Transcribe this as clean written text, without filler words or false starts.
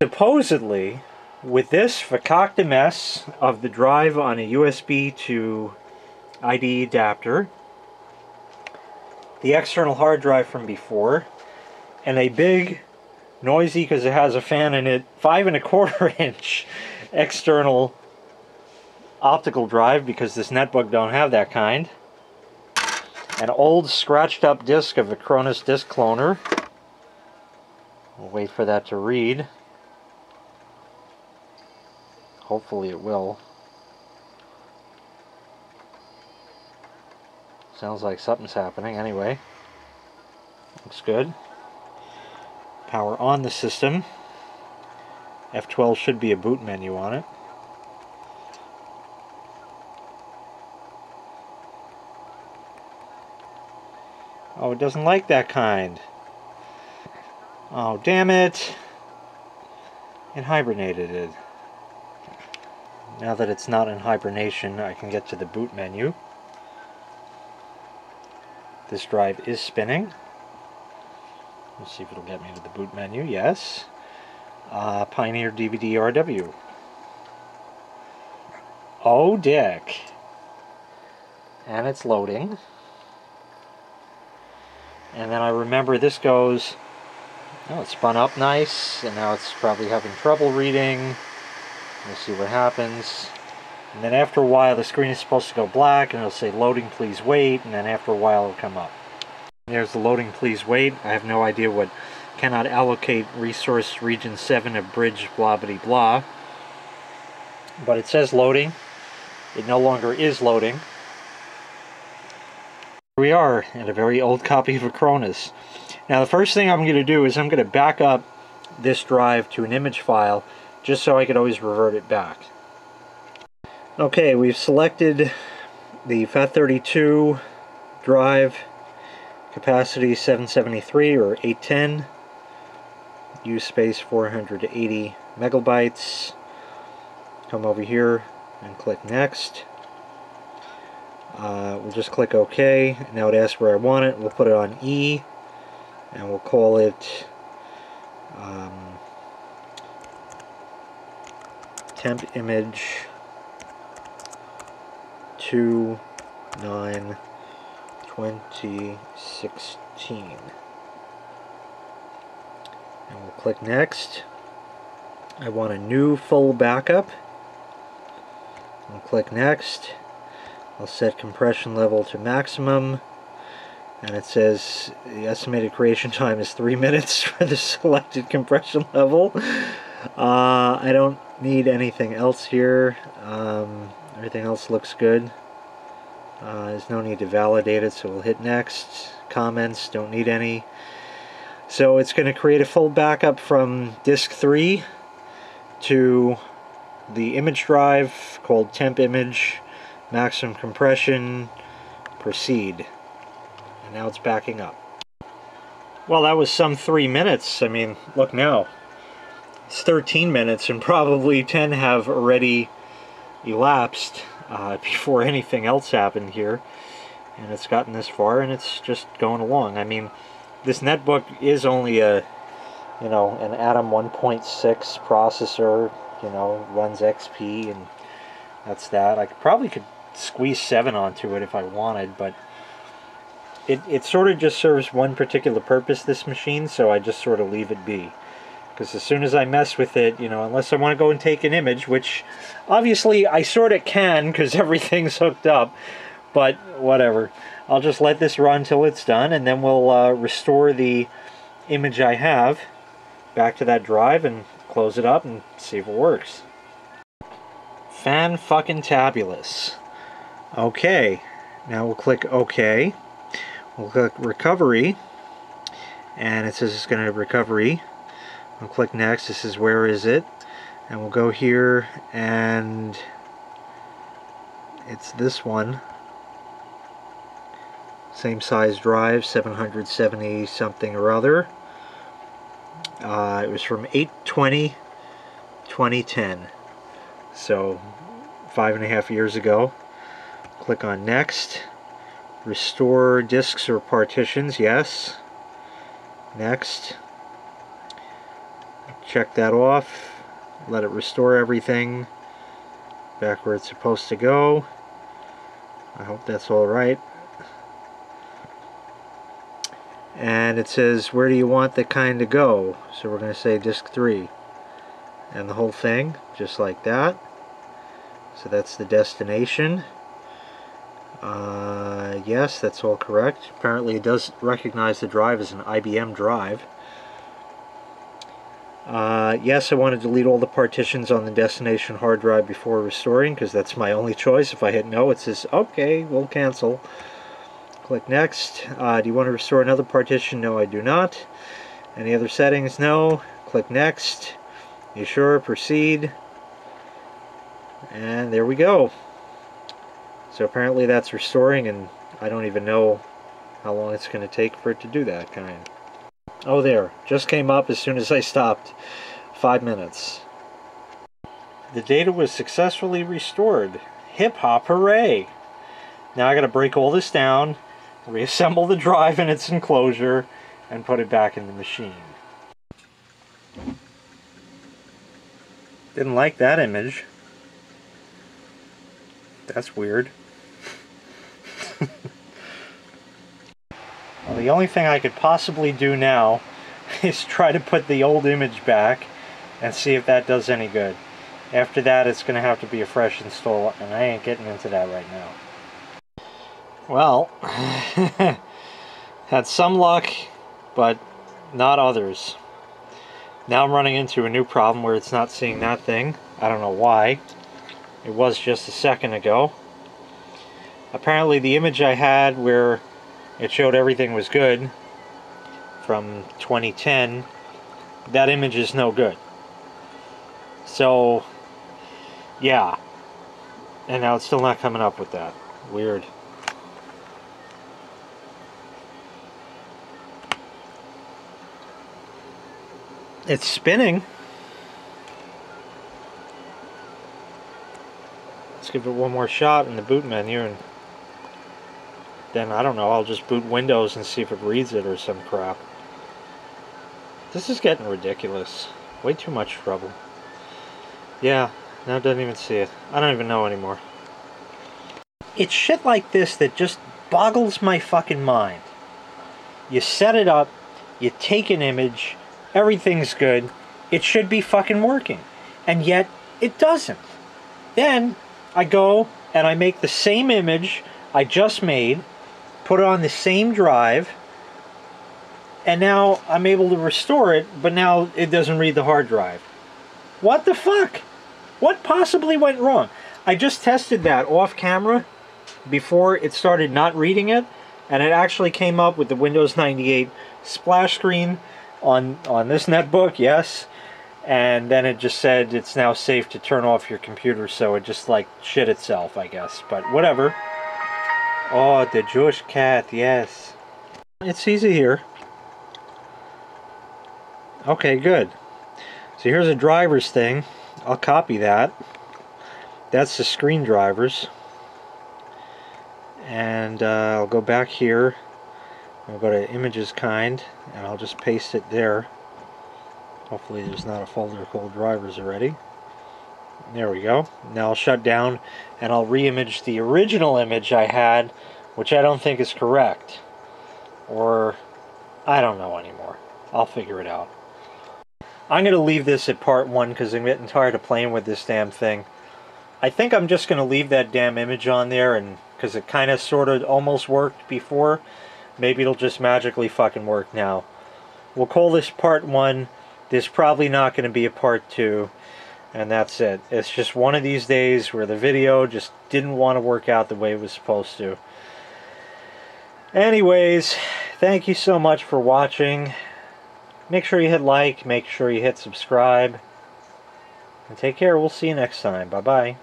Supposedly, with this fakakta mess of the drive on a USB to IDE adapter, the external hard drive from before, and a big, noisy, because it has a fan in it, 5 1/4 inch external optical drive, because this netbook don't have that kind, an old scratched up disc of Acronis Disk Cloner. We'll wait for that to read. Hopefully it will. Sounds like something's happening anyway. Looks good. Power on the system. F12 should be a boot menu on it. Oh, it doesn't like that kind. Oh, damn it. It hibernated it. Now that it's not in hibernation, I can get to the boot menu. This drive is spinning. Let's see if it'll get me to the boot menu. Yes. Pioneer DVD RW. Oh, dick. And it's loading. And then I remember this goes... Oh, it spun up nice, and now it's probably having trouble reading. We'll see what happens. And then after a while, the screen is supposed to go black, and it'll say, loading, please wait, and then after a while, it'll come up. There's the loading, please wait. I have no idea what cannot allocate resource region 7 of bridge blah blah blah. But it says loading. It no longer is loading. Here we are in a very old copy of Acronis. Now the first thing I'm going to do is I'm going to back up this drive to an image file just so I can always revert it back. Okay, we've selected the FAT32 drive, capacity 773 or 810, use space 480 megabytes. Come over here and click next. We'll just click OK. Now it asks where I want it. We'll put it on E, and we'll call it temp image 2/9/2016. And we'll click next. I want a new full backup. We'll click next. I'll set compression level to maximum, and it says the estimated creation time is 3 minutes for the selected compression level. I don't need anything else here. Everything else looks good. There's no need to validate it, so we'll hit next. Comments, don't need any. So it's going to create a full backup from disk 3 to the image drive called temp image, maximum compression, proceed. And now it's backing up. Well, that was some 3 minutes. I mean, look now. It's 13 minutes and probably 10 have already elapsed before anything else happened here. And it's gotten this far and it's just going along. I mean, this netbook is only a, you know, an Atom 1.6 processor, you know, runs XP, and that's that. I probably could squeeze 7 onto it if I wanted, but it sort of just serves one particular purpose, this machine, so I just sort of leave it be. Because as soon as I mess with it, you know, unless I want to go and take an image, which obviously I sort of can because everything's hooked up, but whatever. I'll just let this run till it's done, and then we'll restore the image I have back to that drive and close it up and see if it works. Fan-fucking-tabulous. Okay, now we'll click OK. We'll click Recovery, and it says it's going to recovery. We'll click Next. This is where is it, and we'll go here, and it's this one. Same size drive, 770 something or other. It was from 8/20/2010, so 5.5 years ago. Click on Next. Restore disks or partitions, yes. Next. check that off, let it restore everything back where it's supposed to go. I hope that's all right. And it says, where do you want the kind to go? So we're going to say disk 3. And the whole thing, just like that. So that's the destination. Yes, that's all correct. Apparently it does recognize the drive as an IBM drive. Yes, I want to delete all the partitions on the destination hard drive before restoring, because that's my only choice. If I hit no, it says, okay, we'll cancel. Click next. Do you want to restore another partition? No, I do not. Any other settings? No. Click next. You sure? Proceed. And there we go. So apparently that's restoring, and I don't even know how long it's going to take for it to do that kind. Oh, there. Just came up as soon as I stopped. 5 minutes. The data was successfully restored. Hip hop hooray! Now I got to break all this down, reassemble the drive in its enclosure, and put it back in the machine. Didn't like that image. That's weird. Well, the only thing I could possibly do now is try to put the old image back and see if that does any good. After that, it's going to have to be a fresh install, and I ain't getting into that right now. Well, had some luck, but not others. Now I'm running into a new problem where it's not seeing that thing. I don't know why. It was just a second ago. Apparently the image I had where it showed everything was good from 2010, that image is no good. So, yeah. And now it's still not coming up with that. Weird. It's spinning. Let's give it one more shot in the boot menu, and then, I don't know, I'll just boot Windows and see if it reads it or some crap. This is getting ridiculous. Way too much trouble. Yeah, now it doesn't even see it. I don't even know anymore. It's shit like this that just boggles my fucking mind. You set it up, you take an image, everything's good, it should be fucking working. And yet, it doesn't. Then, I go and I make the same image I just made, put it on the same drive, and now I'm able to restore it, but now it doesn't read the hard drive. What the fuck? What possibly went wrong? I just tested that off camera before it started not reading it, and it actually came up with the Windows 98 splash screen on this netbook, yes, and then it just said it's now safe to turn off your computer, so it just like shit itself, I guess, but whatever. Oh, the Jewish cat, yes. It's easy here. Okay, good. So here's a driver's thing. I'll copy that. That's the screen drivers. And I'll go back here. I'll go to images kind, and I'll just paste it there. Hopefully there's not a folder called drivers already. There we go. Now I'll shut down and I'll re-image the original image I had, which I don't think is correct. Or, I don't know anymore. I'll figure it out. I'm going to leave this at part 1 because I'm getting tired of playing with this damn thing. I think I'm just going to leave that damn image on there, and because it kind of sort of almost worked before. Maybe it'll just magically fucking work now. We'll call this part 1. There's probably not going to be a part 2. And that's it. It's just one of these days where the video just didn't want to work out the way it was supposed to. Anyways, thank you so much for watching. Make sure you hit like, make sure you hit subscribe. And take care. We'll see you next time. Bye-bye.